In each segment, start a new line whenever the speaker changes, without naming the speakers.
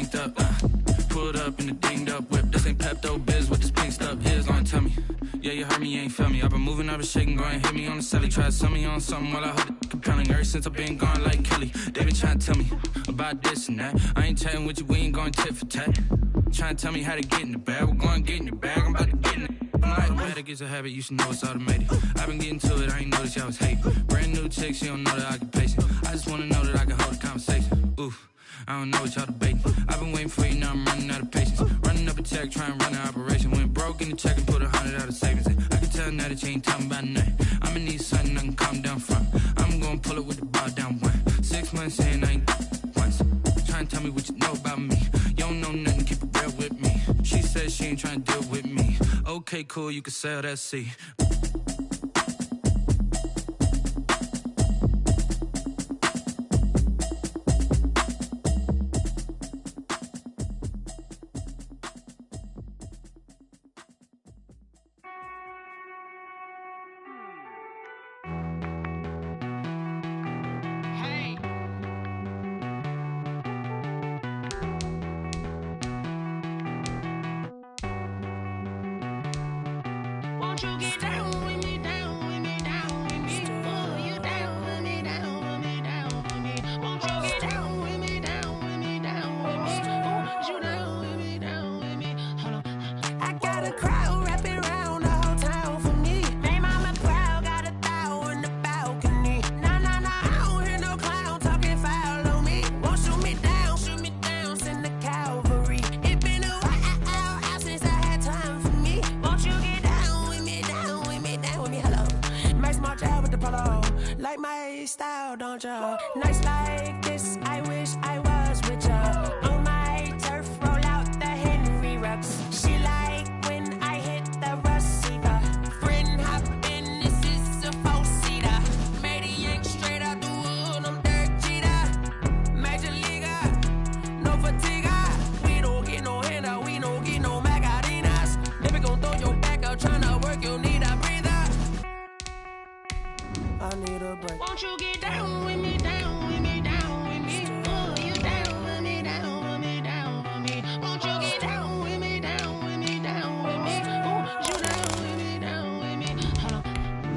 linked up. Pulled up in the dinged up whip. This ain't Pepto-Biz, what this pink stuff is. Gonna tell me. Yeah, you heard me, you ain't felt me. I've been moving, I've been shaking, go and hit me on the celly. Try to sell me on something while I hold it compelling. Ever since I've been gone like Kelly, they been trying to tell me about this and that. I ain't chatting with you, we ain't going tit for tat. Trying to tell me how to get in the bag. We're going to get in your bag, I'm about to get in it. I'm like, better get a habit, you should know it's automated. I've been getting to it, I ain't noticed y'all was hating. Brand new chick, she don't know that I can pace it. I just wanna know that I can hold a conversation. Oof, I don't know what y'all debating. I've been waiting for you, now I'm running out of patience. Running up a check, trying to run an operation. Went broke in the check and put 100 out of savings in. I can tell now that you ain't talking about nothing. I'ma need something I can calm down from. I'm gonna pull it with the bar down one. 6 months in, I ain't once. Trying to tell me what you know about me. You don't know nothing, keep it real with me. She said she ain't trying to deal with me. Okay, cool, you can sell that seat.
Nights like this, I wish I was with ya. On my turf, roll out the Henry rocks. She like when I hit the receiver. Friend hop in, this is a four-seater. Made a yank straight out the wood, I'm Derek Jeter. Major leaguer, no fatigue. We don't get no handout, we don't get no Macarinas. Never gon' throw your back out, tryna work, you need a breather. I need a break. Won't you get down with me, down with me, down with me? Oh, you down with me, down with me, down with me. Won't you get down with me, down with me, down with me? Oh, you down with me, down with me? Hold on.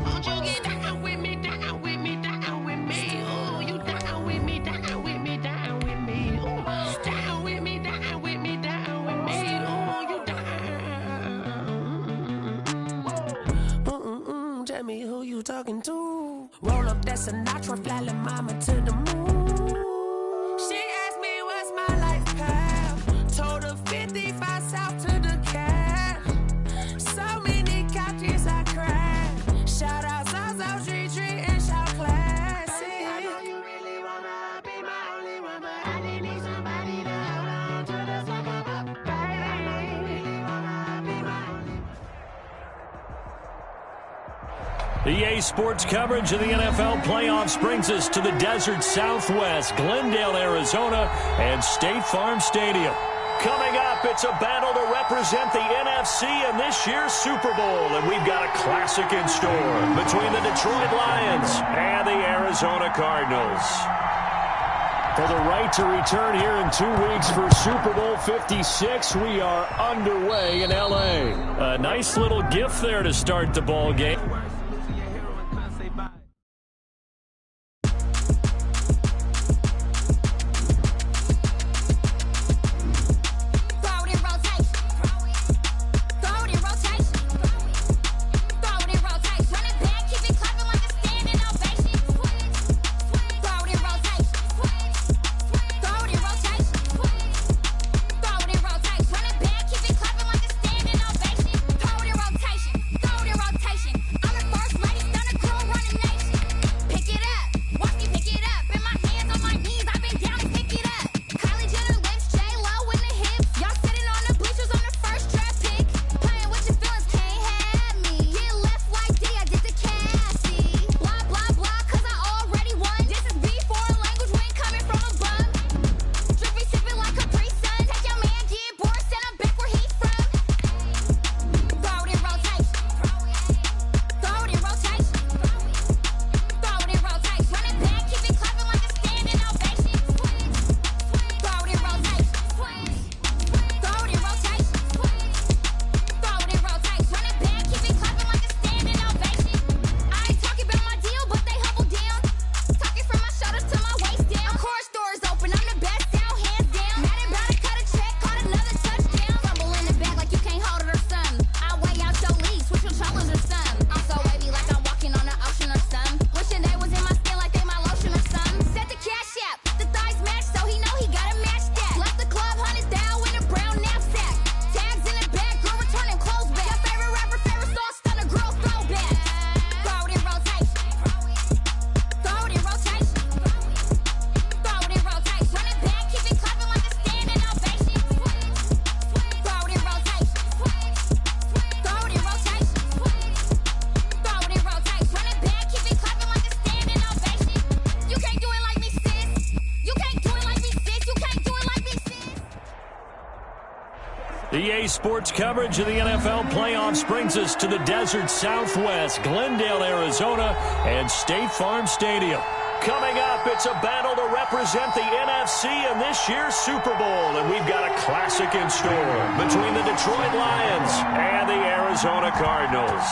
Won't you get down with me, down with me, down with me? Oh, you down with me, down with me, down with me? Oh, down with me, down with me, down with me? Oh, you down? Tell me who you talking to. Roll up that Sinatra, fly la mama to the moon. She asked me what's my life path. Told her 55 south to the cat. So many couches I cracked. Shout out Zazo, Tree Tree, and shout classic. I know you really wanna be my only one, but I didn't need somebody to hold on to the sucker up. Baby, I know you really wanna be my only one.
The EA Sports coverage of the NFL playoffs brings us to the desert Southwest, Glendale, Arizona, and State Farm Stadium. Coming up, it's a battle to represent the NFC in this year's Super Bowl, and we've got a classic in store between the Detroit Lions and the Arizona Cardinals. For the right to return here in 2 weeks for Super Bowl 56, we are underway in L.A. A nice little gift there to start the ball game.
I'm
EA Sports coverage of the NFL playoffs brings us to the desert Southwest, Glendale, Arizona, and State Farm Stadium. Coming up, it's a battle to represent the NFC in this year's Super Bowl, and we've got a classic in store between the Detroit Lions and the Arizona Cardinals.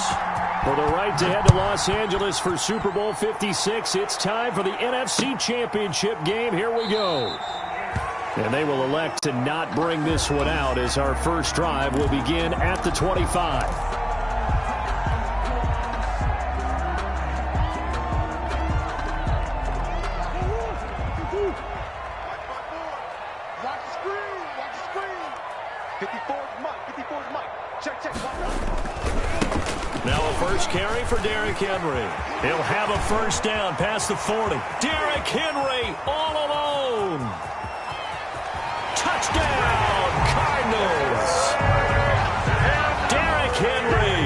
For the right to head to Los Angeles for Super Bowl 56, it's time for the NFC Championship game. Here we go. And they will elect to not bring this one out as our first drive will begin at the 25.
Watch the screen. 54's Mike. Check.
Now a first carry for Derrick Henry. He'll have a first down past the 40. Derrick Henry all alone. Touchdown, Cardinals. Derrick Henry,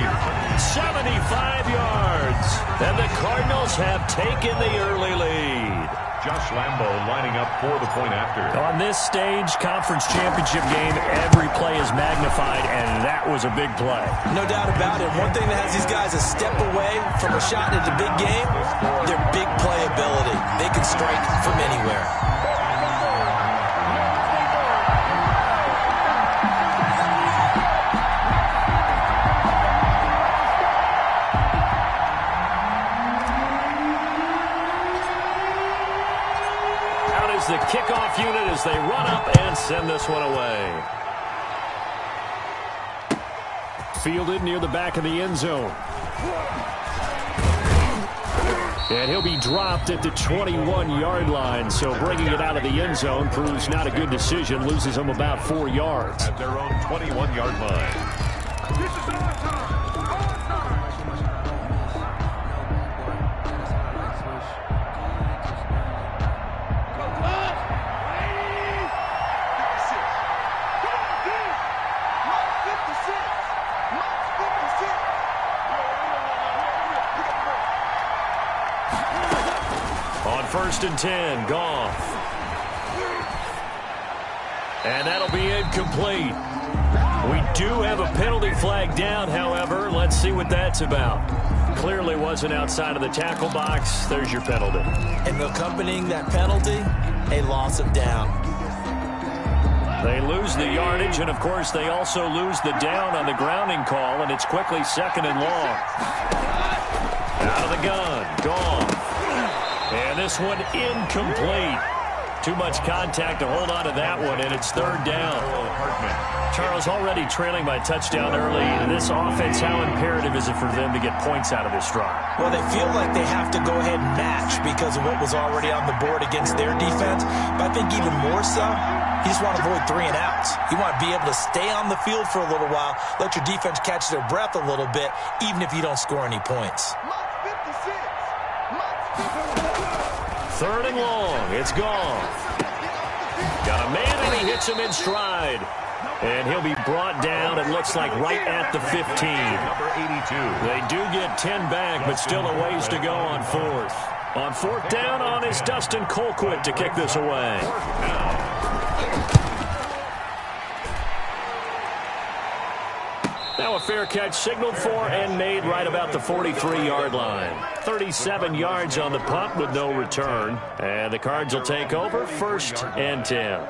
75 yards. And the Cardinals have taken the early lead.
Josh Lambo lining up for the point after.
On this stage, conference championship game, every play is magnified, and that was a big play.
No doubt about it. One thing that has these guys a step away from a shot at the big game, their big playability. They can strike from anywhere.
The kickoff unit as they run up and send this one away. Fielded near the back of the end zone. And he'll be dropped at the 21-yard line, so bringing it out of the end zone proves not a good decision, loses him about 4 yards.
At their own 21-yard line.
This is our time.
First and 10, Goff. And that'll be incomplete. We do have a penalty flag down, however. Let's see what that's about. Clearly wasn't outside of the tackle box. There's your penalty.
And accompanying that penalty, a loss of down.
They lose the yardage, and of course they also lose the down on the grounding call, and it's quickly second and long. Out of the gun, Goff. And this one incomplete. Too much contact to hold on to that one, and it's third down. Charles, already trailing by touchdown early. This offense, how imperative is it for them to get points out of this drive?
Well, they feel like they have to go ahead and match because of what was already on the board against their defense. But I think even more so, you just want to avoid 3 and outs. You want to be able to stay on the field for a little while, let your defense catch their breath a little bit, even if you don't score any points.
Third and long. It's gone. Got a man, and he hits him in stride. And he'll be brought down, it looks like, right at the 15.
Number 82.
They do get 10 back, but still a ways to go on fourth. On fourth down on is Dustin Colquitt to kick this away. Now a fair catch signaled for and made right about the 43-yard line. 37 yards on the punt with no return. And the Cards will take over, first and 10.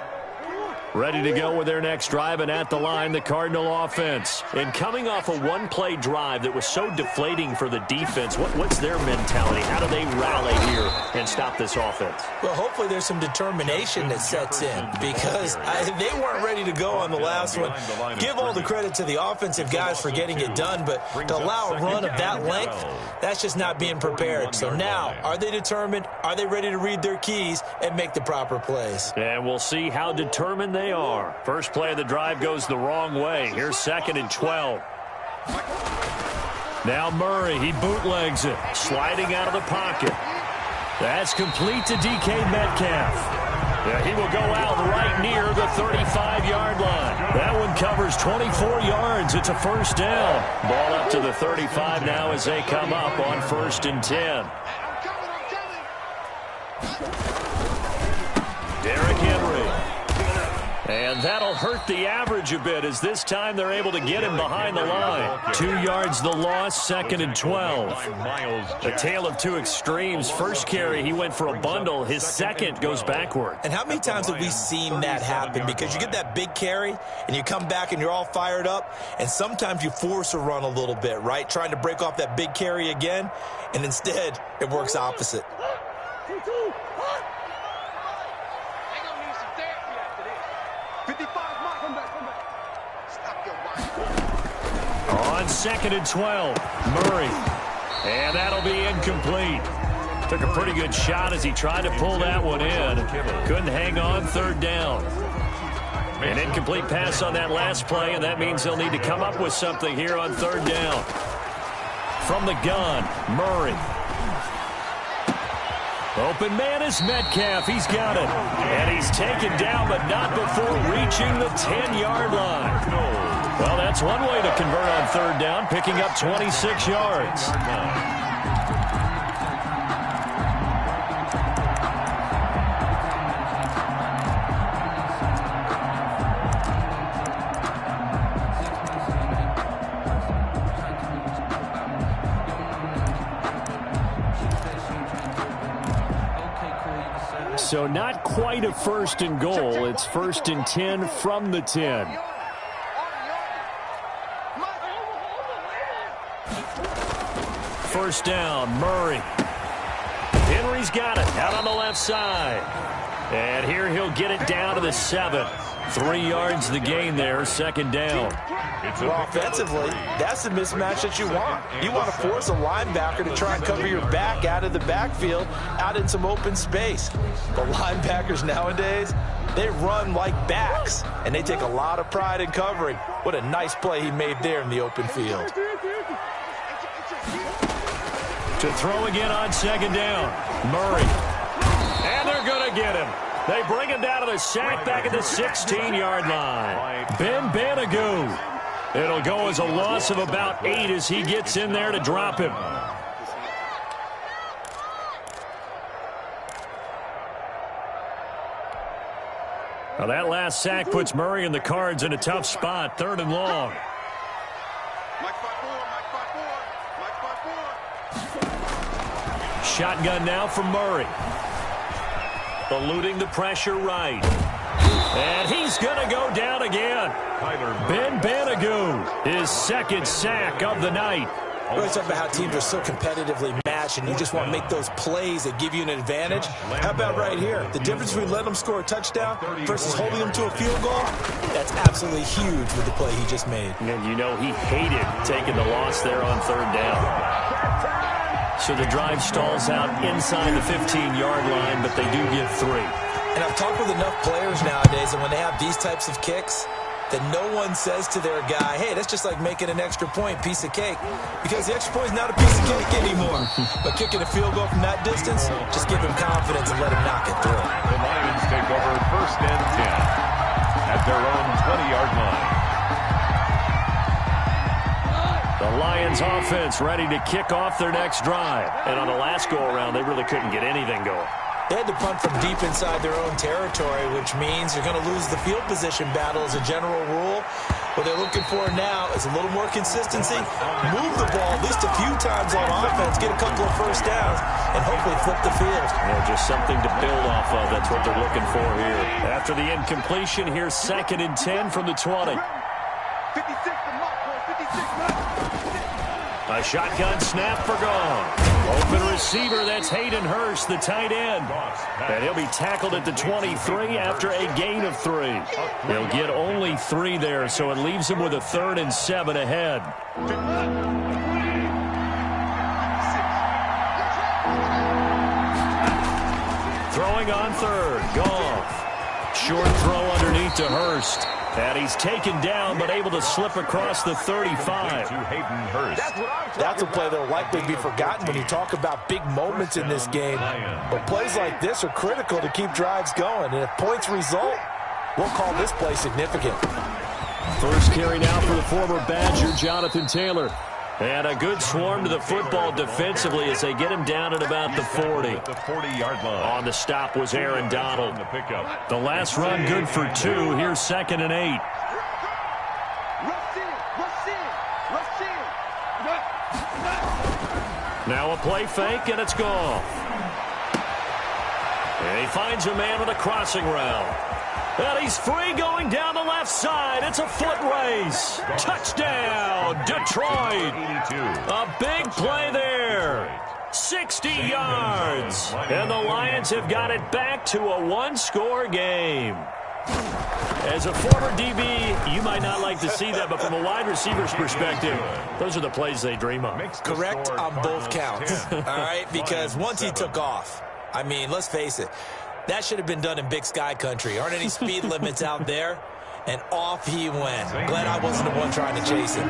Ready to go with their next drive, and at the line, the Cardinal offense. And coming off a one-play drive that was so deflating for the defense, what's their mentality? How do they rally here and stop this offense?
Well, hopefully there's some determination that sets in because they weren't ready to go on the last one. Give all the credit to the offensive guys for getting it done, but to allow a run of that length, that's just not being prepared. So now, are they determined? Are they ready to read their keys and make the proper plays?
And we'll see how determined they are. First play of the drive goes the wrong way. Here's second and 12. Now Murray, he bootlegs it, sliding out of the pocket. That's complete to DK Metcalf. Yeah, he will go out right near the 35-yard line. That one covers 24 yards. It's a first down. Ball up to the 35 now as they come up on first and 10. Derrick Henry. And that'll hurt the average a bit as this time they're able to get him behind the line. 2 yards the loss, 2nd and 12. A tale of two extremes. First carry, he went for a bundle. His second goes backward.
And how many times have we seen that happen? Because you get that big carry, and you come back and you're all fired up, and sometimes you force a run a little bit, right? Trying to break off that big carry again, and instead it works opposite.
On 2nd and 12, Murray. And that'll be incomplete. Took a pretty good shot as he tried to pull that one in. Couldn't hang on, 3rd down. An incomplete pass on that last play, and that means they'll need to come up with something here on 3rd down. From the gun, Murray. Open man is Metcalf. He's got it. And he's taken down, but not before reaching the 10-yard line. Well, that's one way to convert on 3rd down, picking up 26 yards. So not quite a 1st and goal. It's 1st and 10 from the 10. First down, Murray. Henry's got it out on the left side. And here he'll get it down to the 7. 3 yards the gain there, 2nd down.
Well, offensively, that's the mismatch that you want. You want to force a linebacker to try and cover your back out of the backfield, out in some open space. The linebackers nowadays, they run like backs, and they take a lot of pride in covering. What a nice play he made there in the open field.
To throw again on 2nd down, Murray. And they're going to get him. They bring him down to the sack back at the 16-yard line. Ben Banagoo. It'll go as a loss of about 8 as he gets in there to drop him. Now that last sack puts Murray and the Cards in a tough spot, 3rd and long. Shotgun now from Murray. Eluding the pressure right. And he's going to go down again. Ben Banagoo, his 2nd sack of the night.
We always talk about how teams are so competitively matched, and you just want to make those plays that give you an advantage. How about right here? The difference between letting them score a touchdown versus holding them to a field goal, that's absolutely huge with the play he just made.
And you know he hated taking the loss there on 3rd down. So the drive stalls out inside the 15-yard line, but they do get 3.
And I've talked with enough players nowadays, and when they have these types of kicks, that no one says to their guy, hey, that's just like making an extra point, piece of cake. Because the extra point is not a piece of cake anymore. But kicking a field goal from that distance, just give him confidence and let him knock it through.
The Lions take over 1st and 10 at their own 20-yard line.
The Lions offense ready to kick off their next drive. And on the last go-around, they really couldn't get anything going.
They had to punt from deep inside their own territory, which means you're going to lose the field position battle as a general rule. What they're looking for now is a little more consistency, move the ball at least a few times on offense, get a couple of 1st downs, and hopefully flip the field.
Yeah, just something to build off of. That's what they're looking for here. After the incompletion, here's 2nd and 10 from the 20.
56 to Mark, 56.
A shotgun snap for gone. Open receiver, that's Hayden Hurst, the tight end. And he'll be tackled at the 23 after a gain of 3. He'll get only 3 there, so it leaves him with a 3rd and 7 ahead. Throwing on 3rd, Goff. Short throw underneath to Hurst. And he's taken down, but able to slip across the 35.
That's a play that will likely be forgotten when you talk about big moments in this game. But plays like this are critical to keep drives going. And if points result, we'll call this play significant.
First carry now for the former Badger, Jonathan Taylor. And a good swarm to the football defensively as they get him down at about the 40.
The 40-yard line.
On the stop was Aaron Donald.
The pickup.
The last run good for 2. Here's 2nd and 8. Now a play fake, and it's gone. And he finds a man with a crossing route. And he's free going down the left side. It's a foot race. Touchdown, Detroit. A big play there. 60 yards. And the Lions have got it back to a one-score game. As a former DB, you might not like to see that, but from a wide receiver's perspective, those are the plays they dream of.
Correct on both counts, all right? Because once he took off, I mean, let's face it, that should have been done in Big Sky country. Aren't any speed limits out there? And off he went. Glad I wasn't the one trying to chase him.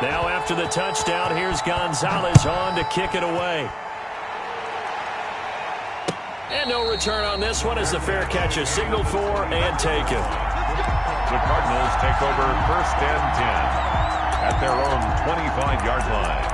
Now after the touchdown, here's Gonzalez on to kick it away. And no return on this one as the fair catch is signaled for and taken.
The Cardinals take over 1st and 10 at their own 25-yard line.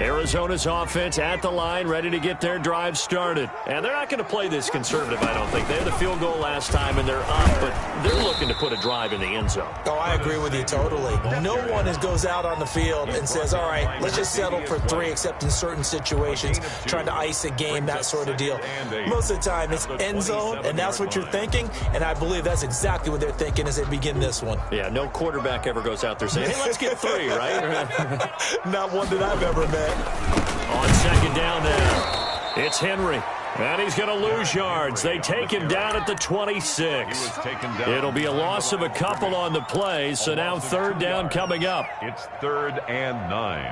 Arizona's offense at the line, ready to get their drive started. And they're not going to play this conservative, I don't think. They had the field goal last time, and they're up, but they're looking to put a drive in the end zone.
Oh, I agree with you totally. No one goes out on the field and says, all right, let's just settle for 3, except in certain situations, trying to ice a game, that sort of deal. Most of the time, it's end zone, and that's what you're thinking, and I believe that's exactly what they're thinking as they begin this one.
Yeah, no quarterback ever goes out there saying, hey, let's get 3, right?
Not one that I've ever met.
On 2nd down now, it's Henry. And he's going to lose yards. They take him down at the 26. It'll be a loss of a couple on the play, so now 3rd down coming up.
It's 3rd and 9.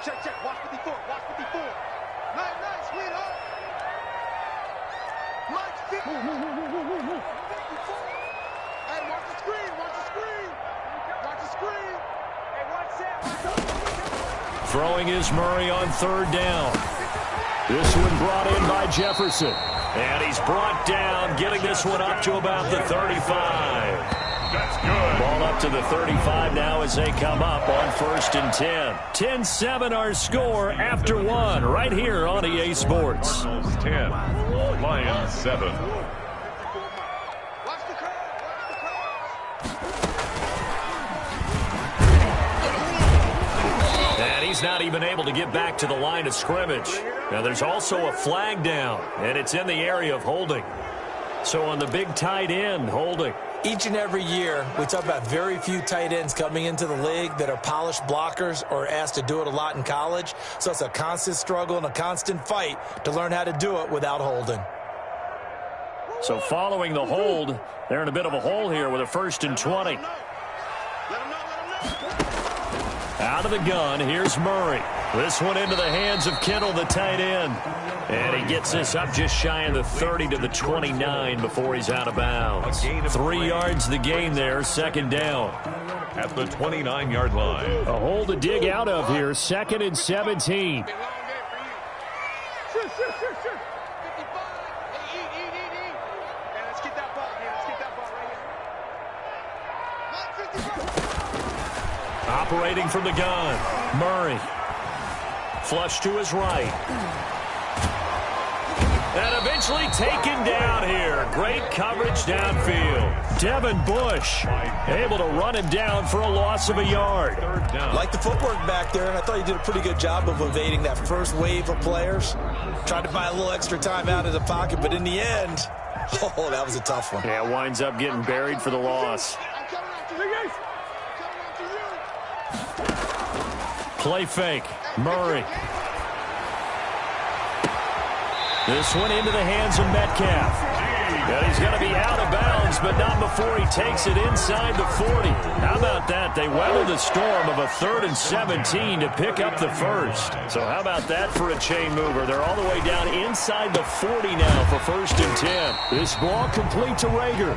Check, check. Watch 54. Watch 54. Nice, sweetheart. Watch 50. Hey, watch the screen. Watch the screen. Watch the screen. Hey, watch that.
Throwing is Murray on 3rd down. This one brought in by Jefferson. And he's brought down, getting this one up to about the 35.
That's good.
Ball up to the 35 now as they come up on 1st and 10. 10-7 our score after 1 right here on EA Sports.
Cardinals 10, Lions 7.
And he's not even able to get back to the line of scrimmage. Now there's also a flag down, and it's in the area of holding. So on the big tight end, holding.
Each and every year, we talk about very few tight ends coming into the league that are polished blockers or asked to do it a lot in college. So it's a constant struggle and a constant fight to learn how to do it without holding.
So following the hold, they're in a bit of a hole here with a 1st and 20. Out of the gun, here's Murray. This one into the hands of Kittle, the tight end. And he gets this up just shy of the 30 to the 29 before he's out of bounds. 3 yards the gain there, 2nd down.
At the 29-yard line.
A hole to dig out of here, 2nd and 17.
Sure. 55. Hey, eat. Hey, let's get that ball here. Let's get that ball right here.
Operating from the gun, Murray. Flush to his right. And eventually taken down here. Great coverage downfield. Devin Bush able to run him down for a loss of a yard.
Like the footwork back there, and I thought he did a pretty good job of evading that first wave of players. Tried to buy a little extra time out of the pocket, but in the end, oh, that was a tough one.
Yeah, winds up getting buried for the loss. Play fake. Murray. This one into the hands of Metcalf. And he's going to be out of bounds, but not before he takes it inside the 40. How about that? that, they weather the storm of a 3rd and 17 to pick up the first. So how about that for a chain mover? They're all the way down inside the 40 now for 1st and 10. This ball complete to Rager.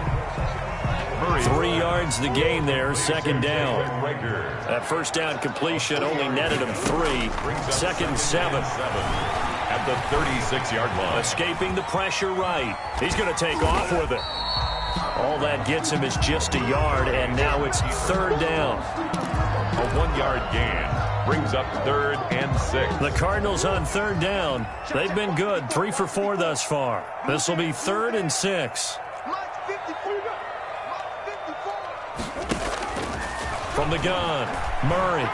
3 yards the gain there, 2nd down. That 1st down completion only netted him 3. 2nd and 7.
At the 36-yard line.
Escaping the pressure right. He's going to take off with it. All that gets him is just a yard, and now it's 3rd down.
A 1-yard gain brings up 3rd and 6.
The Cardinals on 3rd down. They've been good, 3 for 4 thus far. This will be 3rd and 6. From the gun, Murray.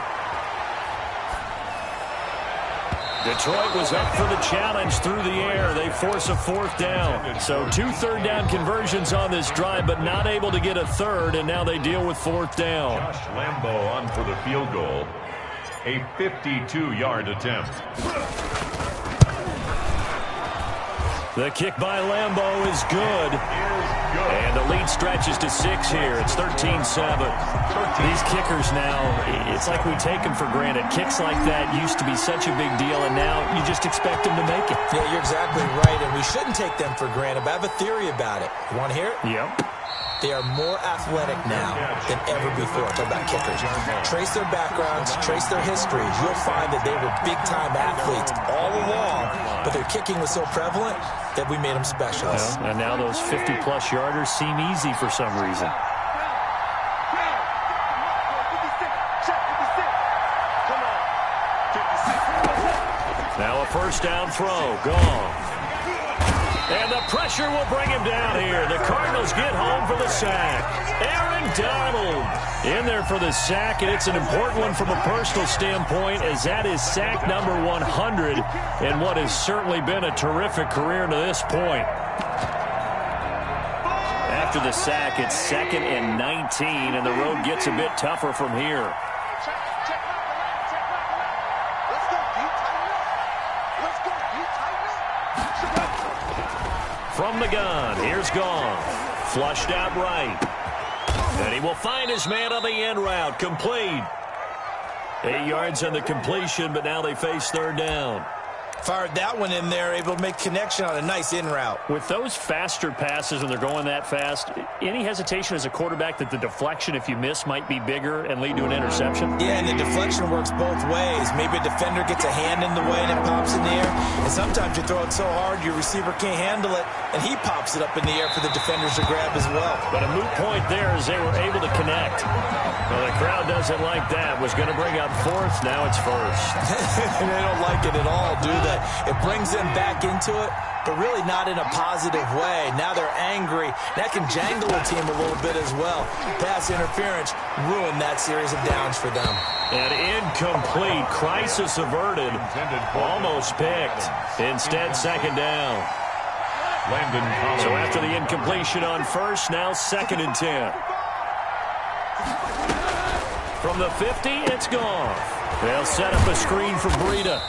Detroit was up for the challenge through the air. They force a 4th down. So 2 3rd down conversions on this drive, but not able to get a 3rd, and now they deal with 4th down.
Josh Lambo on for the field goal. A 52-yard attempt.
The kick by Lambo is good. And the lead stretches to 6 here. It's 13-7. These kickers now, it's like we take them for granted. Kicks like that used to be such a big deal, and now you just expect them to make it.
Yeah, you're exactly right, and we shouldn't take them for granted, but I have a theory about it. You want to hear it?
Yep.
They are more athletic now than ever before. Talk about kickers. Trace their backgrounds, trace their histories. You'll find that they were big-time athletes all along, but their kicking was so prevalent that we made them specialists.
Yeah, and now those 50-plus yarders seem easy for some reason. Now a 1st down throw. Gone. And the pressure will bring him down here. The Cardinals get home for the sack. Aaron Donald in there for the sack, and it's an important one from a personal standpoint, as that is sack number 100 in what has certainly been a terrific career to this point. After the sack, it's 2nd and 19, and the road gets a bit tougher from here. From the gun, here's Goff. Flushed out right. And he will find his man on the end route. Complete. 8 yards on the completion, but now they face 3rd down.
Fired that one in there, able to make connection on a nice in route.
With those faster passes, when they're going that fast, any hesitation as a quarterback that the deflection, if you miss, might be bigger and lead to an interception?
Yeah, and the deflection works both ways. Maybe a defender gets a hand in the way and it pops in the air. And sometimes you throw it so hard your receiver can't handle it, and he pops it up in the air for the defenders to grab as well.
But a moot point there as they were able to connect. Well, the crowd doesn't like that. Was going to bring up 4th, now it's 1st.
And they don't like it at all, do they? It brings them back into it, but really not in a positive way. Now they're angry. That can jangle a team a little bit as well. Pass interference ruined that series of downs for them.
And incomplete. Crisis averted. Almost picked. Instead, 2nd down. So after the incompletion on 1st, now 2nd and 10. From the 50, it's gone. They'll set up a screen for Breida.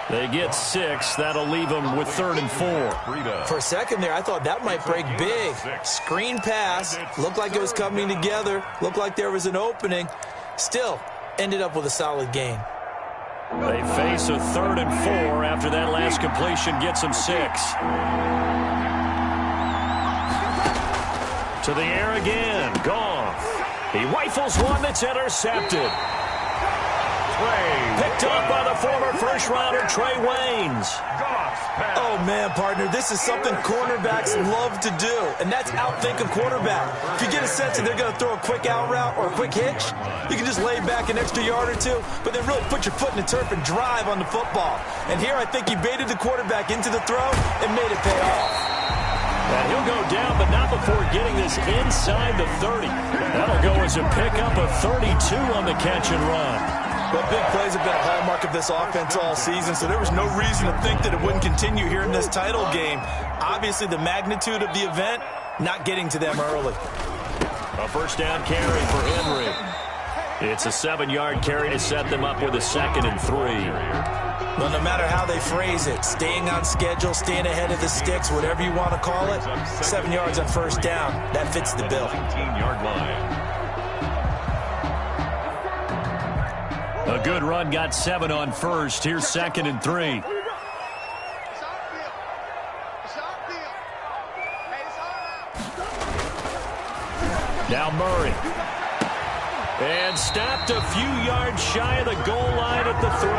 They get 6. That'll leave them with 3rd and 4.
For a second there, I thought that might break big. Screen pass. Looked like it was coming together. Looked like there was an opening. Still, ended up with a solid gain.
They face a 3rd and 4 after that last completion gets them 6. To the air again. Goff. He rifles one that's intercepted. Picked up by the former first-rounder Trey Waynes.
Oh, man, partner, this is something cornerbacks love to do, and that's outthink a quarterback. If you get a sense that they're going to throw a quick out route or a quick hitch, you can just lay back an extra yard or 2, but then really put your foot in the turf and drive on the football. And here I think he baited the quarterback into the throw and made it pay off.
And he'll go down, but not before getting this inside the 30. That'll go as a pickup of 32 on the catch and run.
But big plays have been a hallmark of this offense all season, so there was no reason to think that it wouldn't continue here in this title game. Obviously, the magnitude of the event not getting to them early.
A 1st down carry for Henry. It's a 7-yard carry to set them up with a 2nd and 3.
Well, no matter how they phrase it, staying on schedule, staying ahead of the sticks, whatever you want to call it, 7 yards on 1st down, that fits the bill.
19-yard line.
A good run got 7 on first. Here's 2nd and 3. Now Murray. And stopped a few yards shy of the goal line at the 3.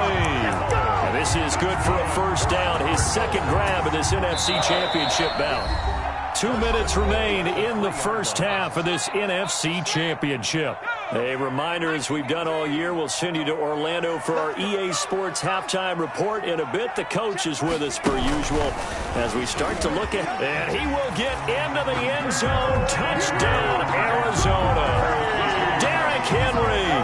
And this is good for a first down. His 2nd grab of this NFC Championship bout. 2 minutes remain in the first half of this NFC Championship. A reminder, as we've done all year, we'll send you to Orlando for our EA Sports halftime report in a bit. The coach is with us per usual as we start to look at. And he will get into the end zone. Touchdown, Arizona. Derrick Henry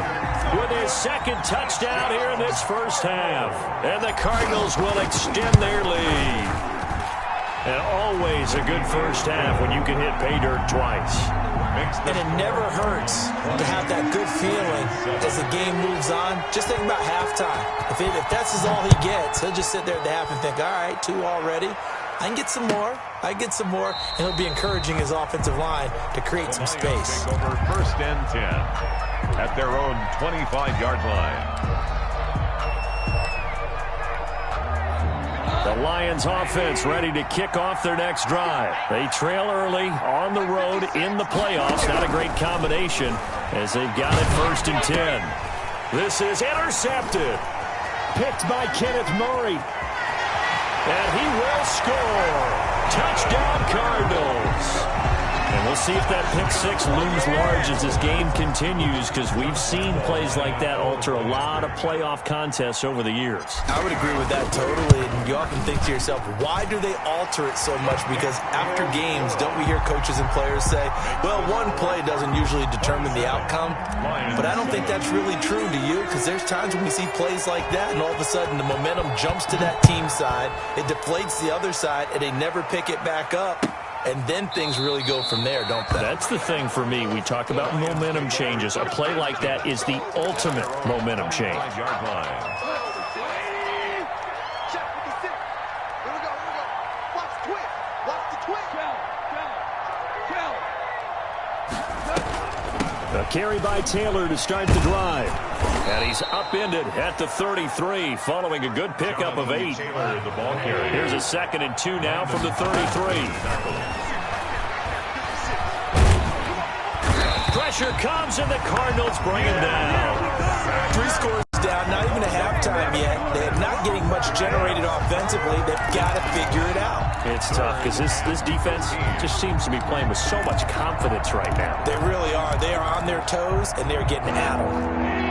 with his 2nd touchdown here in this first half. And the Cardinals will extend their lead. And always a good first half when you can hit pay dirt twice.
And it never hurts to have that good feeling as the game moves on. Just think about halftime. If that's all he gets, he'll just sit there at the half and think, all right, 2 already. I can get some more. I can get some more. And he'll be encouraging his offensive line to create some space.
Over 1st and 10 at their own 25-yard line.
The Lions offense ready to kick off their next drive. They trail early on the road in the playoffs. Not a great combination as they've got it 1st and 10. This is intercepted. Picked by Kenneth Murray. And he will score. Touchdown Cardinals. And we'll see if that pick 6 looms large as this game continues, because we've seen plays like that alter a lot of playoff contests over the years.
I would agree with that totally. And you often think to yourself, why do they alter it so much? Because after games, don't we hear coaches and players say, well, one play doesn't usually determine the outcome. But I don't think that's really true, do you? Because there's times when we see plays like that, and all of a sudden the momentum jumps to that team side, it deflates the other side, and they never pick it back up. And then things really go from there, don't they?
That's the thing for me. We talk about momentum changes. A play like that is the ultimate momentum change. A carry by Taylor to start the drive. And he's upended at the 33 following a good pickup of 8. Here's a 2nd and 2 now from the 33. Pressure comes and the Cardinals bring him down.
3 scores down, not even a halftime yet. They're not getting much generated offensively. They've got to figure it out.
It's tough because this defense just seems to be playing with so much confidence right now.
They really are. They are on their toes, and they're getting at them.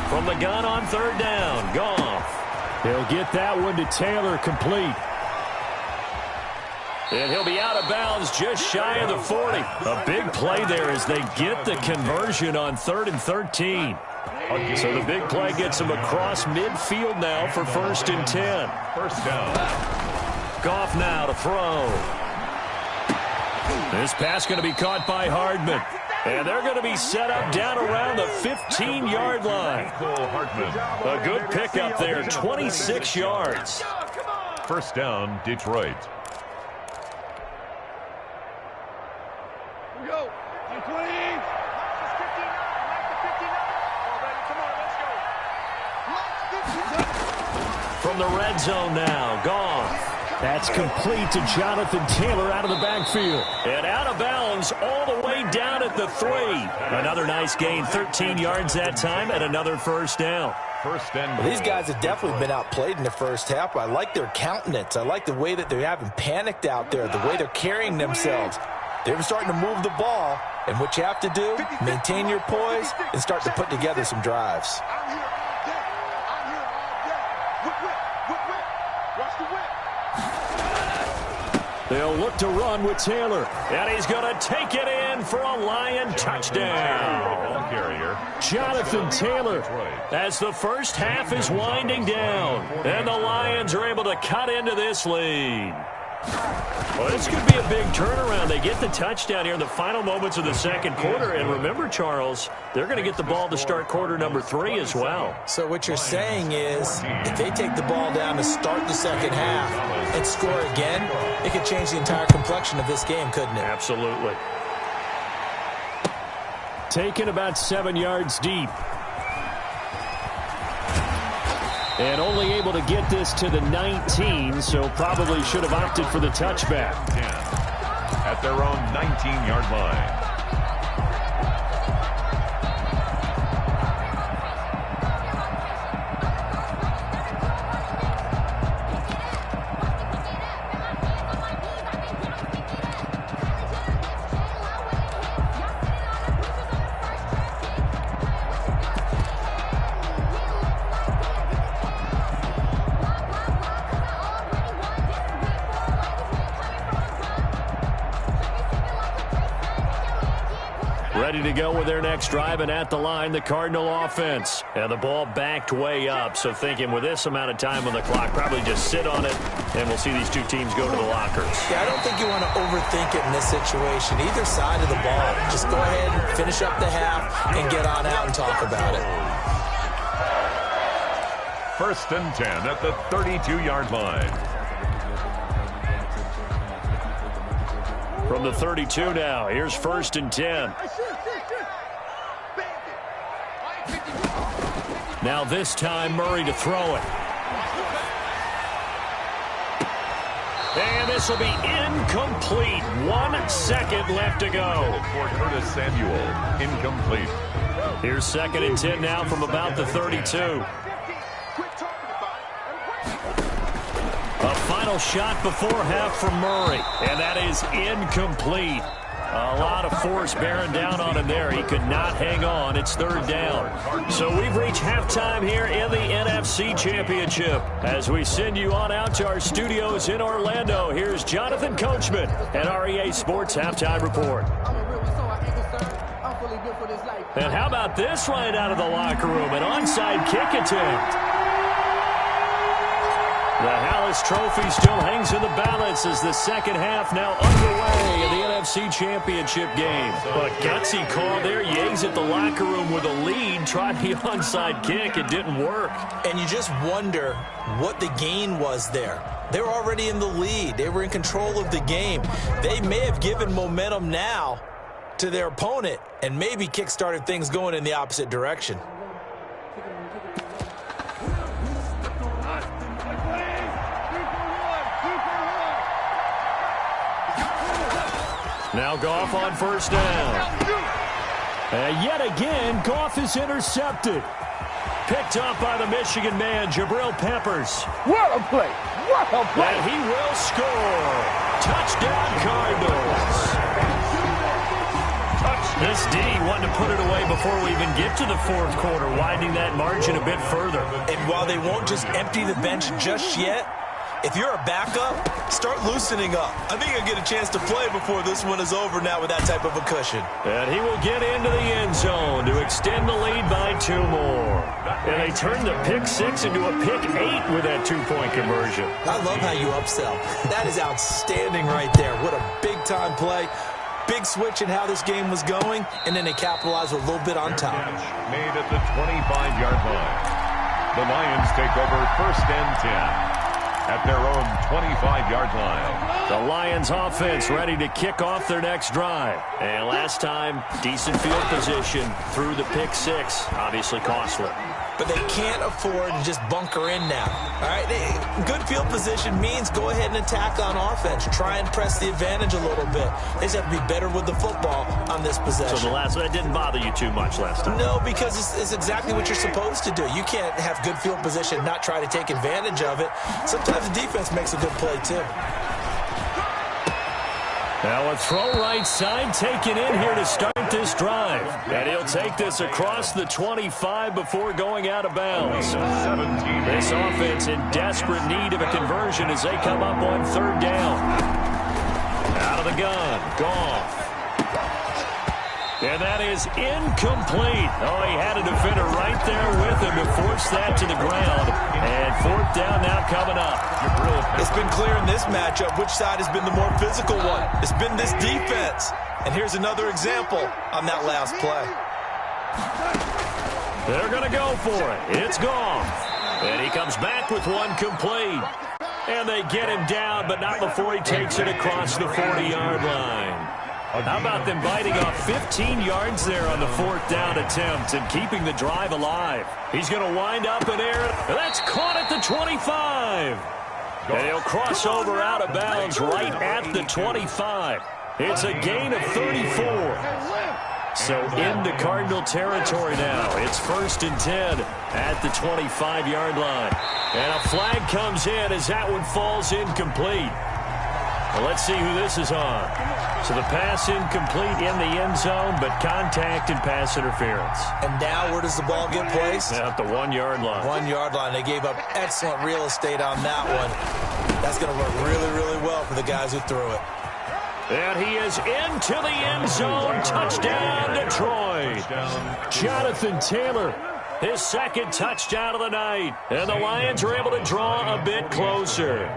From the gun on 3rd down, Goff. He'll get that one to Taylor complete. And he'll be out of bounds just shy of the 40. A big play there as they get the conversion on 3rd and 13. So the big play gets him across midfield now for 1st and 10.
First down.
Goff now to throw. This pass going to be caught by Hardman. And they're going to be set up down around the 15-yard line. A good pickup there, 26 yards.
First down, Detroit.
Here we go. 20.
From the red zone now, Goff. That's complete to Jonathan Taylor out of the backfield. And out of bounds all the way down at the 3. Another nice gain, 13 yards that time, and another first down.
First and
well, these guys have definitely been outplayed in the first half. I like their countenance. I like the way that they haven't panicked out there, the way they're carrying themselves. They're starting to move the ball, and what you have to do, maintain your poise and start to put together some drives.
I'm here all day. I'm here all day. Whip, whip, whip, whip. Watch the whip.
They'll look to run with Taylor, and he's going to take it in for a Lion touchdown. Jonathan Taylor, as the first half is winding down, and the Lions are able to cut into this lead. Well, this could be a big turnaround. They get the touchdown here in the final moments of the second quarter. And remember, Charles, they're going to get the ball to start quarter number 3 as well.
So what you're saying is if they take the ball down to start the second half and score again, it could change the entire complexion of this game, couldn't it?
Absolutely. taken about 7 yards deep. And only able to get this to the 19, so probably should have opted for the touchback.
10 at their own 19-yard line.
Ready to go with their next drive, and at the line, the Cardinal offense. And the ball backed way up, so thinking with this amount of time on the clock, probably just sit on it, and we'll see these two teams go to the lockers.
Yeah, I don't think you want to overthink it in this situation. Either side of the ball. Just go ahead and finish up the half and get on out and talk about it.
1st and 10 at the 32-yard line.
From the 32 now, here's 1st and 10. Now this time, Murray to throw it. And this will be incomplete. 1 second left to go.
For Curtis Samuel, incomplete.
Here's 2nd and 10 now from about the 32. A final shot before half from Murray, and that is incomplete. A lot of force bearing down on him there. He could not hang on. It's 3rd down. So we've reached halftime here in the NFC Championship. As we send you on out to our studios in Orlando, here's Jonathan Coachman and REA Sports Halftime Report. And how about this right out of the locker room? An onside kick attempt. The Hallis Trophy still hangs in the balance as the second half now underway in the NFC Championship game. But gutsy call there. Yates at the locker room with a lead. Tried the onside kick. It didn't work.
And you just wonder what the gain was there. They were already in the lead. They were in control of the game. They may have given momentum now to their opponent and maybe kick-started things going in the opposite direction.
Now Goff on 1st down. And yet again, Goff is intercepted. Picked up by the Michigan man, Jabril Peppers.
What a play! What a play!
And he will score. Touchdown, Cardinals. This D wanted to put it away before we even get to the 4th quarter, widening that margin a bit further.
And while they won't just empty the bench just yet, if you're a backup, start loosening up. I think you'll get a chance to play before this one is over now with that type of a cushion.
And he will get into the end zone to extend the lead by 2 more. And they turn the pick 6 into a pick 8 with that 2-point conversion.
I love how you upsell. That is outstanding right there. What a big-time play. Big switch in how this game was going, and then they capitalized a little bit on top.
Made at the 25-yard line. The Lions take over 1st and 10. At their own 25-yard line.
The Lions offense ready to kick off their next drive. And last time, decent field position through the pick 6. Obviously costly.
But they can't afford to just bunker in now. All right, good field position means go ahead and attack on offense. Try and press the advantage a little bit. They just have to be better with the football on this possession.
So that didn't bother you too much last time?
No, because it's exactly what you're supposed to do. You can't have good field position and not try to take advantage of it. Sometimes the defense makes a good play, too.
Now a throw right side taken in here to start this drive. And he'll take this across the 25 before going out of bounds. This offense in desperate need of a conversion as they come up on 3rd down. Out of the gun, Goff. And that is incomplete. Oh, he had a defender right there with him to force that to the ground. And 4th down now coming up.
It's been clear in this matchup which side has been the more physical one. It's been this defense. And here's another example on that last play.
They're going to go for it. It's Goff. And he comes back with one complete. And they get him down, but not before he takes it across the 40-yard line. How about them biting off 15 yards there on the 4th down attempt and keeping the drive alive? He's going to wind up in air. That's caught at the 25. And he'll cross over out of bounds right at the 25. It's a gain of 34. So into Cardinal territory now. It's 1st and 10 at the 25-yard line. And a flag comes in as that one falls incomplete. Well, let's see who this is on. So the pass incomplete in the end zone, but contact and pass interference.
And now where does the ball get placed?
At the 1-yard line.
1-yard line. They gave up excellent real estate on that one. That's going to work really, really well for the guys who threw it.
And he is into the end zone. Touchdown, Detroit. Jonathan Taylor, his 2nd touchdown of the night. And the Lions are able to draw a bit closer.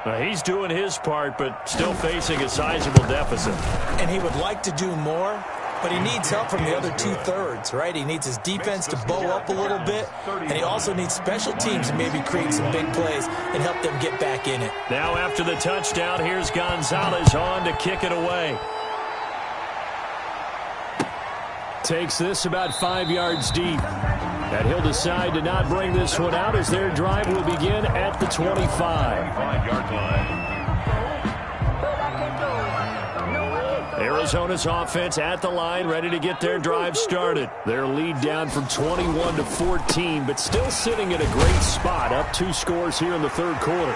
Now, he's doing his part, but still facing a sizable deficit.
And he would like to do more, but he needs help from the other 2/3, right? He needs his defense to bow up a little bit, and he also needs special teams to maybe create some big plays and help them get back in it.
Now after the touchdown, here's Gonzalez on to kick it away. Takes this about 5 yards deep. And he'll decide to not bring this one out as their drive will begin at the 25.
5-yard line.
Arizona's offense at the line, ready to get their drive started. Their lead down from 21 to 14, but still sitting at a great spot, up 2 scores here in the 3rd quarter.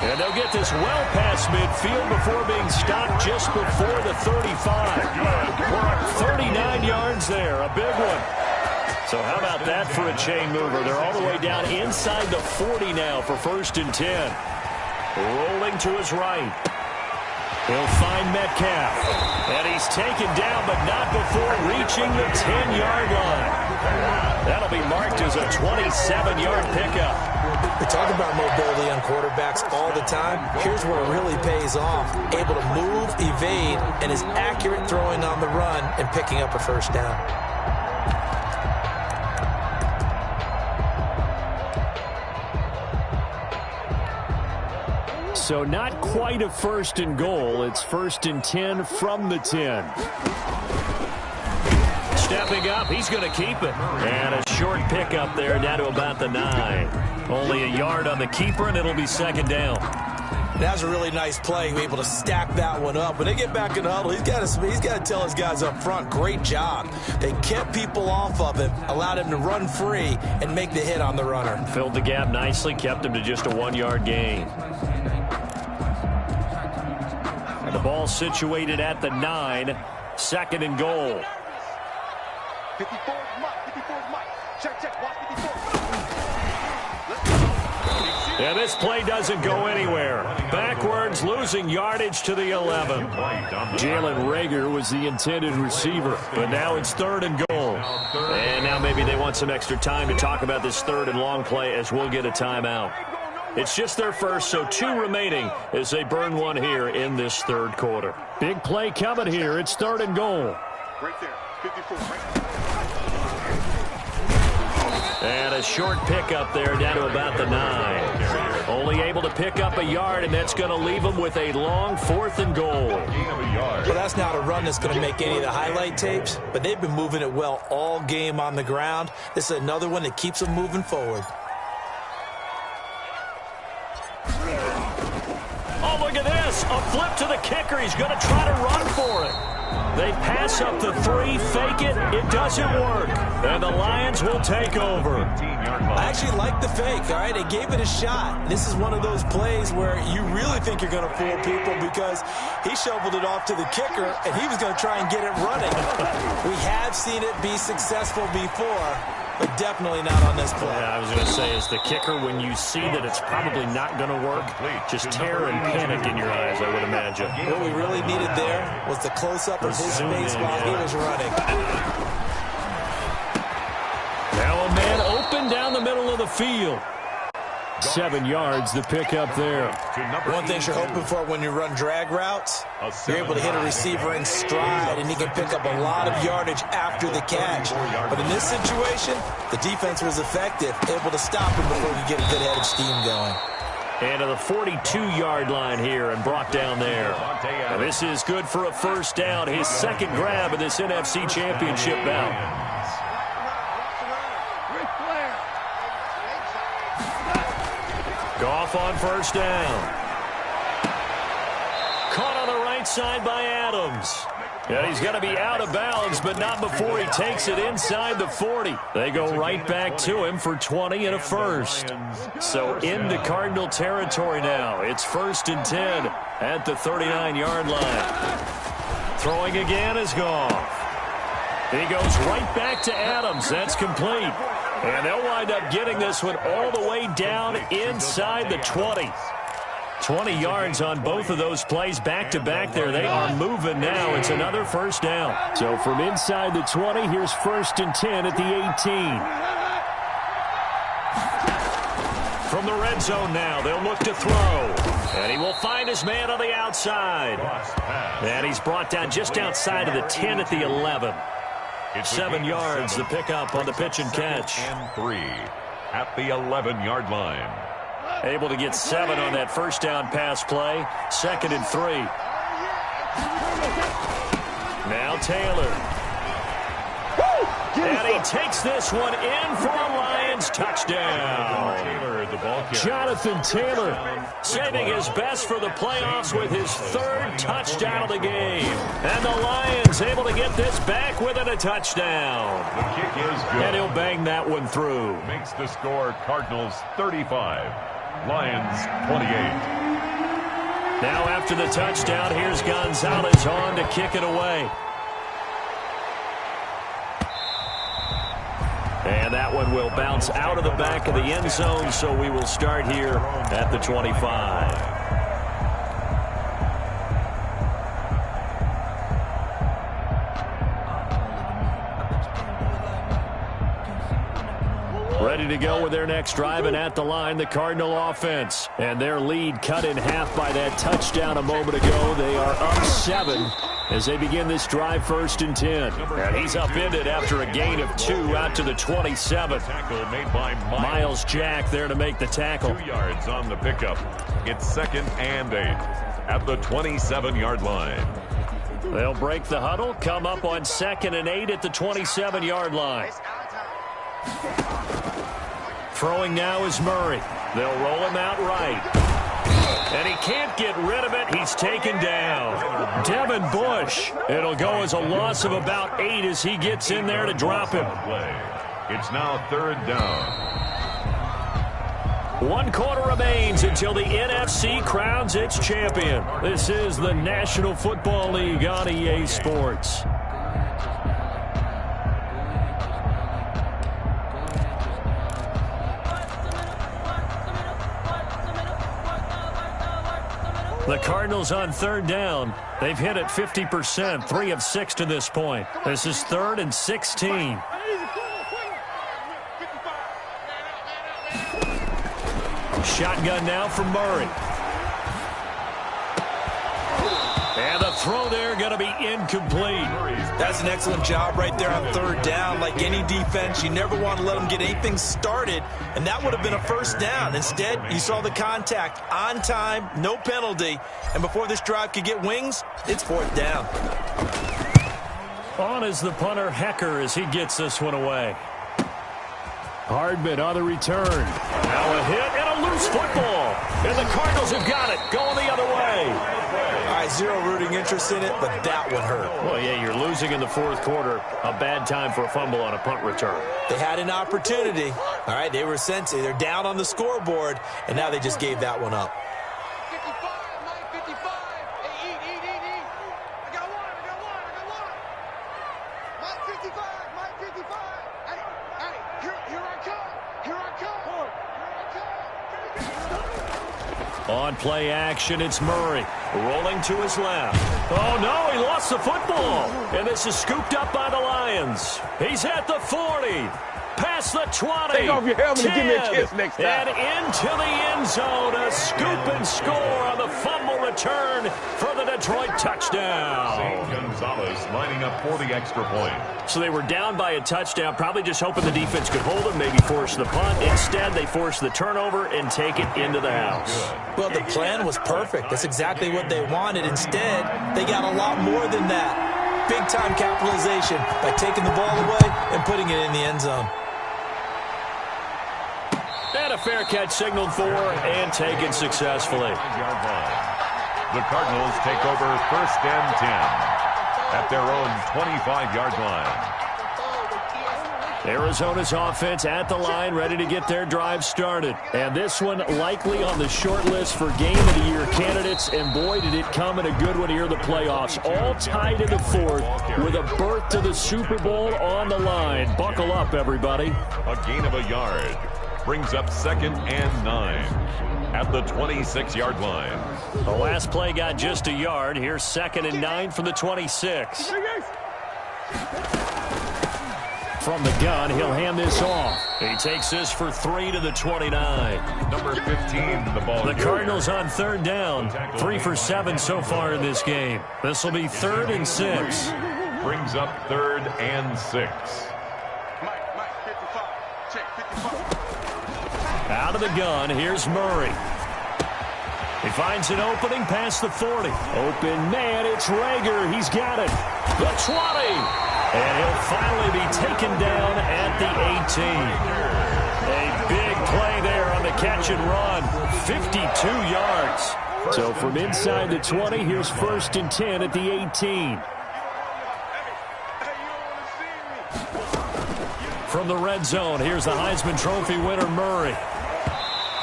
And they'll get this well past midfield before being stopped just before the 35. 39 yards there, a big one. So how about that for a chain mover? They're all the way down inside the 40 now for 1st and 10. Rolling to his right. He'll find Metcalf. And he's taken down, but not before reaching the 10-yard line. That'll be marked as a 27-yard pickup.
We talk about mobility on quarterbacks all the time. Here's where it really pays off. Able to move, evade, and is accurate throwing on the run and picking up a 1st down.
So not quite a 1st and goal. It's 1st and 10 from the 10. Stepping up, he's going to keep it. And a short pickup there down to about the 9. Only a yard on the keeper, and it'll be 2nd down.
That was a really nice play. Able to stack that one up. When they get back in the huddle, he's got to tell his guys up front, great job. They kept people off of him, allowed him to run free, and make the hit on the runner.
Filled the gap nicely, kept him to just a 1-yard gain. And the ball situated at the 9, 2nd and goal.
54 is Mike. 54 is Mike. Check. Watch 54.
Yeah, this play doesn't go anywhere. Backwards, losing yardage to the 11. Jalen Reagor was the intended receiver, but now it's 3rd and goal. And now maybe they want some extra time to talk about this 3rd and long play as we'll get a timeout. It's just their first, so 2 remaining as they burn one here in this 3rd quarter. Big play coming here. It's 3rd and goal.
Right there. 54.
And a short pickup there down to about the 9. Only able to pick up a yard, and that's going to leave them with a long 4th and goal.
Well, that's not a run that's going to make any of the highlight tapes, but they've been moving it well all game on the ground. This is another one that keeps them moving forward.
Oh, look at this. A flip to the kicker. He's going to try to run for it. They pass up the 3, fake it. It doesn't work. And the Lions will take over.
I actually like the fake, all right? They gave it a shot. This is one of those plays where you really think you're going to fool people because he shoveled it off to the kicker, and he was going to try and get it running. We have seen it be successful before, but definitely not on this play.
Yeah, I was going to say, as the kicker, when you see that it's probably not going to work, just terror and panic in your eyes, I would imagine.
What we really needed there was the close-up of his face while he was running.
Now a man open down the middle of the field. 7 yards, the pickup there.
One thing you're hoping for when you run drag routes, you're able to hit a receiver in stride, and he can pick up a lot of yardage after the catch. But in this situation, the defense was effective, able to stop him before he could get a good head of steam going.
And to the 42-yard line here and brought down there. And this is good for a first down. His second grab of this NFC Championship bout. Goff on first down. Caught on the right side by Adams. And he's going to be out of bounds, but not before he takes it inside the 40. They go right back to him for 20 and a first. So into Cardinal territory now. It's 1st and 10 at the 39-yard line. Throwing again is Goff. He goes right back to Adams. That's complete. And they'll wind up getting this one all the way down inside the 20. 20 yards on both of those plays back-to-back there. They are moving now. It's another first down. So from inside the 20, here's 1st and 10 at the 18. From the red zone now, they'll look to throw. And he will find his man on the outside. And he's brought down just outside of the 10 at the 11. 7 yards, the pickup on the pitch and catch.
And 3 at the 11-yard line.
Able to get 7 on that first down pass play. 2nd and 3. Now Taylor. And he takes this one in for a Lions touchdown. Jonathan Taylor saving his best for the playoffs with his 3rd touchdown of the game. And the Lions able to get this back within a touchdown.
The kick is good.
And he'll bang that one through.
Makes the score Cardinals 35. Lions 28.
Now after the touchdown, here's Gonzalez on to kick it away. And that one will bounce out of the back of the end zone, so we will start here at the 25. Ready to go with their next drive, and at the line, the Cardinal offense. And their lead cut in half by that touchdown a moment ago. They are up 7 as they begin this drive, 1st and 10. And he's upended after a gain of 2 out to the 27.
Tackle made by
Miles Jack there to make the tackle.
2 yards on the pickup. It's 2nd and 8 at the 27-yard line.
They'll break the huddle, come up on 2nd and 8 at the 27-yard line. Throwing now is Murray. They'll roll him out right. And he can't get rid of it. He's taken down. Devin Bush. It'll go as a loss of about 8 as he gets in there to drop him.
It's now 3rd down.
1 quarter remains until the NFC crowns its champion. This is the National Football League on EA Sports. The Cardinals on 3rd down. They've hit it 50%, 3 of 6 to this point. This is 3rd and 16. Shotgun now from Murray. And the throw there going to be incomplete.
That's an excellent job right there on 3rd down. Like any defense, you never want to let them get anything started, and that would have been a first down. Instead, you saw the contact on time, no penalty, and before this drive could get wings, it's 4th down.
On is the punter, Hecker, as he gets this one away. Hardman on the return. Now a hit and a loose football. And the Cardinals have got it, going the other way.
All right, zero rooting interest in it, but that one hurt.
Well, yeah, you're losing in the 4th quarter. A bad time for a fumble on a punt return.
They had an opportunity. All right, they were sensitive. They're down on the scoreboard, and now they just gave that one up.
55, Mike, 55. Hey, eat. I got one. Mike, 55, Mike, 55. Hey, here I come.
On play action, it's Murray. Rolling to his left. Oh, no, he lost the football. And this is scooped up by the Lions. He's at the 40. Past the 20.
Take off your helmet
10,
and give me a kiss next time.
And into the end zone. A scoop and score on the fumble return for the Detroit touchdown.
St. Gonzalez lining up for the extra point.
So they were down by a touchdown, probably just hoping the defense could hold them, maybe force the punt. Instead, they forced the turnover and take it into the house.
Well, the plan was perfect. That's exactly what they wanted. Instead, they got a lot more than that. Big-time capitalization by taking the ball away and putting it in the end zone.
And a fair catch signaled for and taken successfully.
The Cardinals take over 1st and 10 at their own 25-yard line.
Arizona's offense at the line, ready to get their drive started. And this one likely on the short list for Game of the Year candidates. And boy, did it come in a good one here in the playoffs. All tied in the 4th with a berth to the Super Bowl on the line. Buckle up, everybody.
A gain of a yard brings up 2nd and 9 at the 26-yard line.
The last play got just a yard. Here's 2nd and 9 from the 26. From the gun, he'll hand this off. He takes this for 3 to the 29.
Number 15, the ball.
The Cardinals on 3rd down. 3 for 7 so far in this game. This will be 3rd and 6.
Brings up 3rd and 6.
Out of the gun, here's Murray. He finds an opening past the 40. Open man, it's Rager. He's got it. The 20. And he'll finally be taken down at the 18. A big play there on the catch and run. 52 yards. So from inside the 20, here's 1st and 10 at the 18. From the red zone, here's the Heisman Trophy winner, Murray.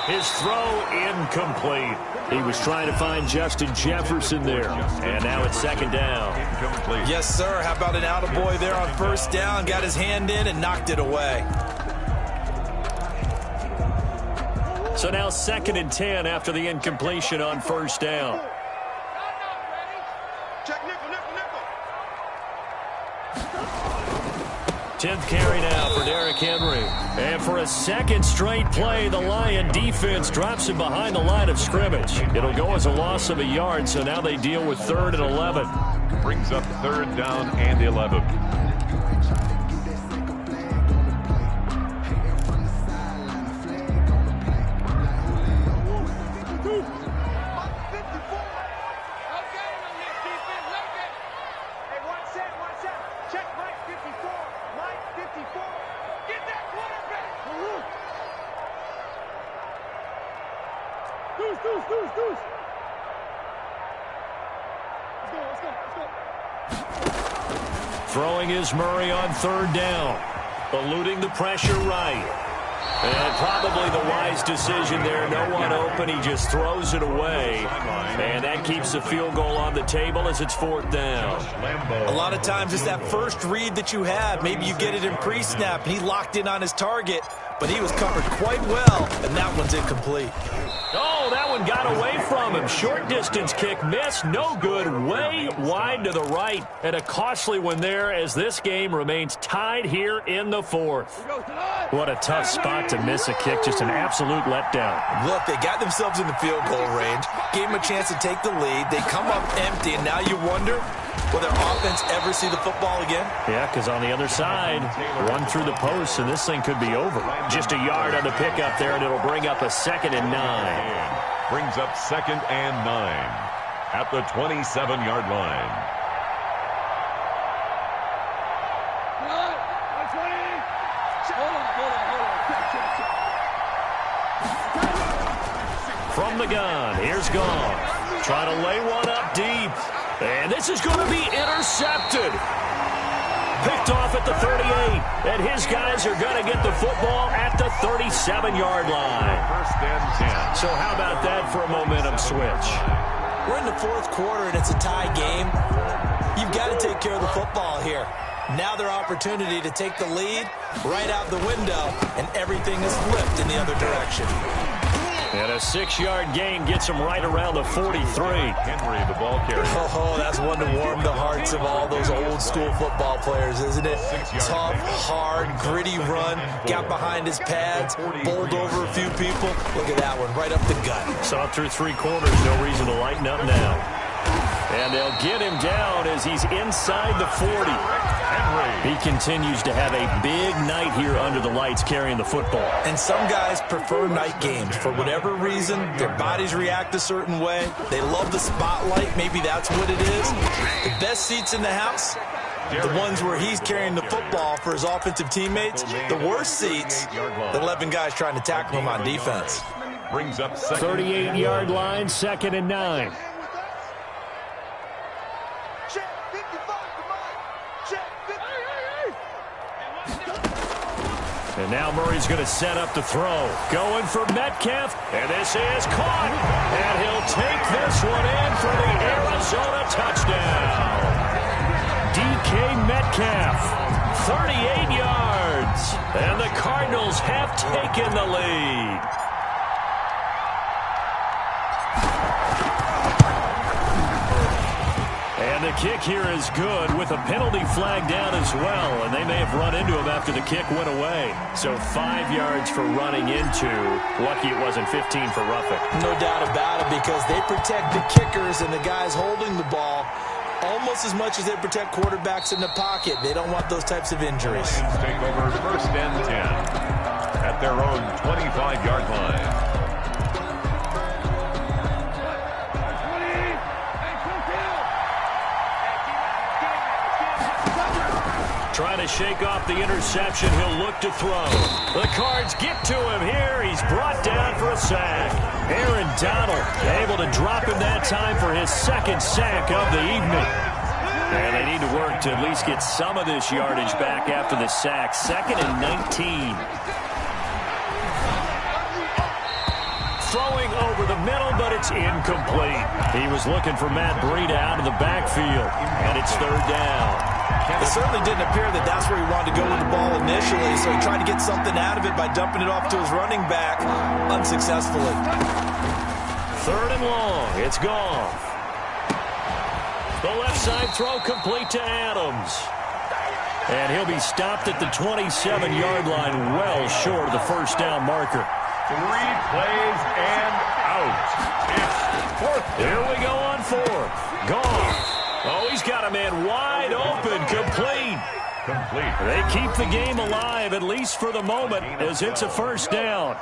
His throw incomplete. He was trying to find Justin Jefferson there. And now it's 2nd down.
Incomplete.
Yes, sir. How about an attaboy there on 1st down? Got his hand in and knocked it away.
So now 2nd and 10 after the incompletion on 1st down. 10th carry now for Derrick Henry. And for a 2nd straight play, the Lion defense drops him behind the line of scrimmage. It'll go as a loss of a yard, so now they deal with 3rd and 11.
Brings up 3rd down and 11.
Throwing is Murray on 3rd down. Eluding the pressure right. And probably the wise decision there. No one open. He just throws it away. And that keeps the field goal on the table as it's 4th down.
A lot of times it's that first read that you have. Maybe you get it in pre-snap. He locked in on his target, but he was covered quite well, and that one's incomplete.
Oh, that one got away from him. Short distance kick missed. No good. Way wide to the right. And a costly one there as this game remains tied here in the 4th. What a tough spot to miss a kick. Just an absolute letdown.
Look, they got themselves in the field goal range. Gave them a chance to take the lead. They come up empty, and now you wonder, will their offense ever see the football again?
Yeah, because on the other side, run through the post, and this thing could be over. Just a yard on the pickup there, and it'll bring up a 2nd and 9.
Brings up 2nd and 9 at the 27-yard line.
From the gun, here's Goff. Trying to lay one up deep. And this is going to be intercepted. Picked off at the 38. And his guys are going to get the football at the 37-yard line.
1st and 10.
So how about that for a momentum switch?
We're in the 4th quarter, and it's a tie game. You've got to take care of the football here. Now their opportunity to take the lead right out the window, and everything is flipped in the other direction.
And a 6-yard gain gets him right around the 43.
Henry, the ball carrier.
Oh, that's one to warm the hearts of all those old-school football players, isn't it? Tough, hard, gritty run. Got behind his pads, bowled over a few people. Look at that one, right up the gut.
Saw through 3 quarters, no reason to lighten up now. And they'll get him down as he's inside the 40. He continues to have a big night here under the lights carrying the football.
And some guys prefer night games. For whatever reason, their bodies react a certain way. They love the spotlight. Maybe that's what it is. The best seats in the house, the ones where he's carrying the football for his offensive teammates. The worst seats, the 11 guys trying to tackle him on defense.
Brings up
38-yard line, 2nd and 9. And now Murray's going to set up the throw. Going for Metcalf, and this is caught. And he'll take this one in for the Arizona touchdown. DK Metcalf, 38 yards. And the Cardinals have taken the lead. And the kick here is good with a penalty flag down as well. And they may have run into him after the kick went away. So 5 yards for running into. Lucky it wasn't 15 for roughing.
No doubt about it, because they protect the kickers and the guys holding the ball almost as much as they protect quarterbacks in the pocket. They don't want those types of injuries.
Take over 1st and 10 at their own 25-yard line.
Trying to shake off the interception. He'll look to throw. The Cards get to him here. He's brought down for a sack. Aaron Donald able to drop him that time for his 2nd sack of the evening. And they need to work to at least get some of this yardage back after the sack. 2nd and 19. Throwing over the middle, but it's incomplete. He was looking for Matt Breida out of the backfield. And it's 3rd down.
It certainly didn't appear that that's where he wanted to go with the ball initially, so he tried to get something out of it by dumping it off to his running back unsuccessfully.
3rd and long. It's gone. The left side throw complete to Adams. And he'll be stopped at the 27-yard line, well short of the 1st down marker.
3 plays and out. It's 4th.
Here we go on 4th. Gone. Oh, he's got a man wide open, complete. They keep the game alive, at least for the moment, as it's a 1st down.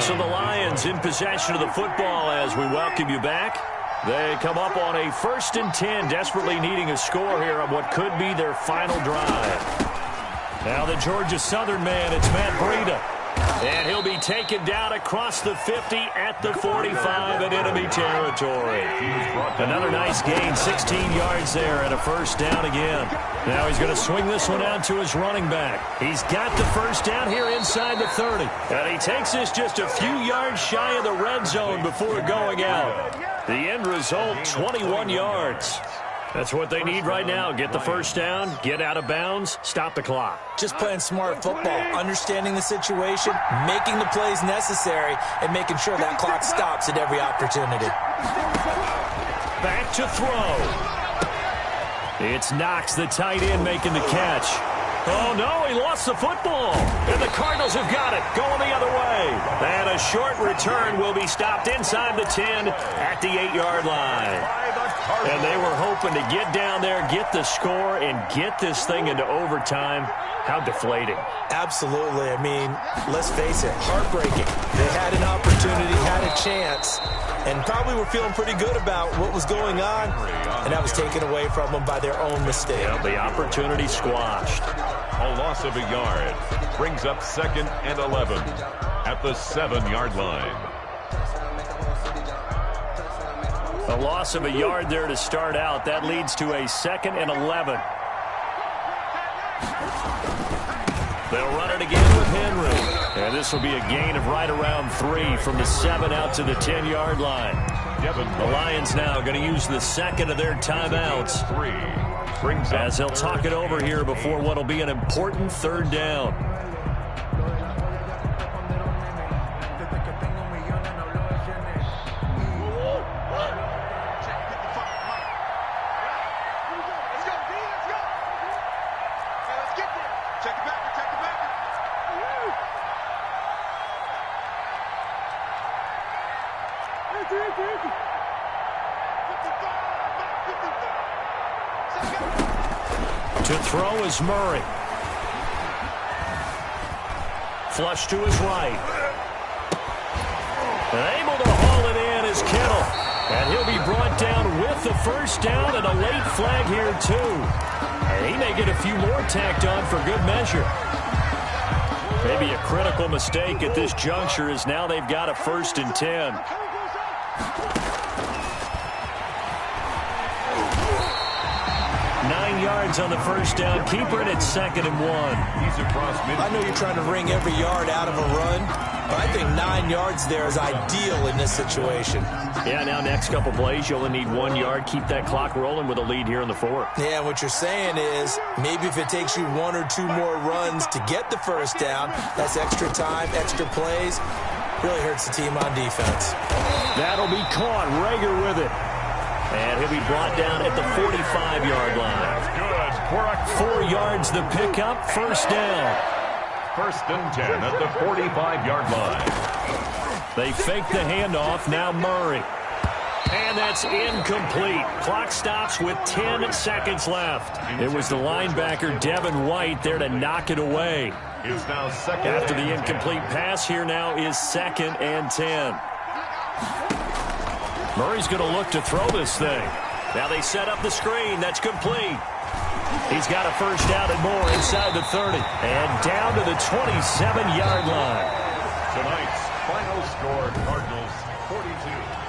So the Lions in possession of the football as we welcome you back. They come up on a 1st and 10, desperately needing a score here on what could be their final drive. Now the Georgia Southern man, it's Matt Breida. And he'll be taken down across the 50 at the 45 in enemy territory. Another nice gain, 16 yards there and a 1st down again. Now he's going to swing this one out to his running back. He's got the 1st down here inside the 30. And he takes this just a few yards shy of the red zone before going out. The end result, 21 yards. That's what they need right now. Get the 1st down, get out of bounds, stop the clock.
Just playing smart football, understanding the situation, making the plays necessary, and making sure that clock stops at every opportunity.
Back to throw. It's Knox, the tight end, making the catch. Oh, no, he lost the football. And the Cardinals have got it, going the other way. And a short return will be stopped inside the 10 at the 8-yard line. And they were hoping to get down there, get the score, and get this thing into overtime. How deflating.
Absolutely. I mean, let's face it, heartbreaking. They had an opportunity, had a chance, and probably were feeling pretty good about what was going on, and that was taken away from them by their own mistake.
Yeah, the opportunity squashed.
A loss of a yard brings up 2nd and 11 at the 7-yard line.
A loss of a yard there to start out. That leads to a 2nd and 11. They'll run it again with Henry. And this will be a gain of right around 3 from the 7 out to the 10-yard line. The Lions now going to use the 2nd of their timeouts as they'll talk it over here before what will be an important 3rd down. To throw is Murray. Flush to his right. And able to haul it in is Kittle. And he'll be brought down with the first down and a late flag here, too. And he may get a few more tacked on for good measure. Maybe a critical mistake at this juncture as now they've got a 1st and 10. Yards on the first down. Keeper it at 2nd and 1.
He's across mid.
I know you're trying to wring every yard out of a run, but I think 9 yards there is ideal in this situation.
Yeah, now next couple plays, you only need 1 yard. Keep that clock rolling with a lead here in the 4th.
Yeah, what you're saying is maybe if it takes you 1 or 2 more runs to get the first down, that's extra time, extra plays. Really hurts the team on defense.
That'll be caught. Rager with it. And he'll be brought down at the 45-yard line.
Good.
4 yards the pickup. First down.
1st and 10 at the 45-yard line.
They fake the handoff. Now Murray. And that's incomplete. Clock stops with 10 seconds left. It was the linebacker, Devin White, there to knock it away.
It's now 2nd.
After the incomplete pass, here now is 2nd and 10. Murray's going to look to throw this thing. Now they set up the screen. That's complete. He's got a first down and more inside the 30. And down to the 27-yard line.
Tonight's final score, Cardinals 42.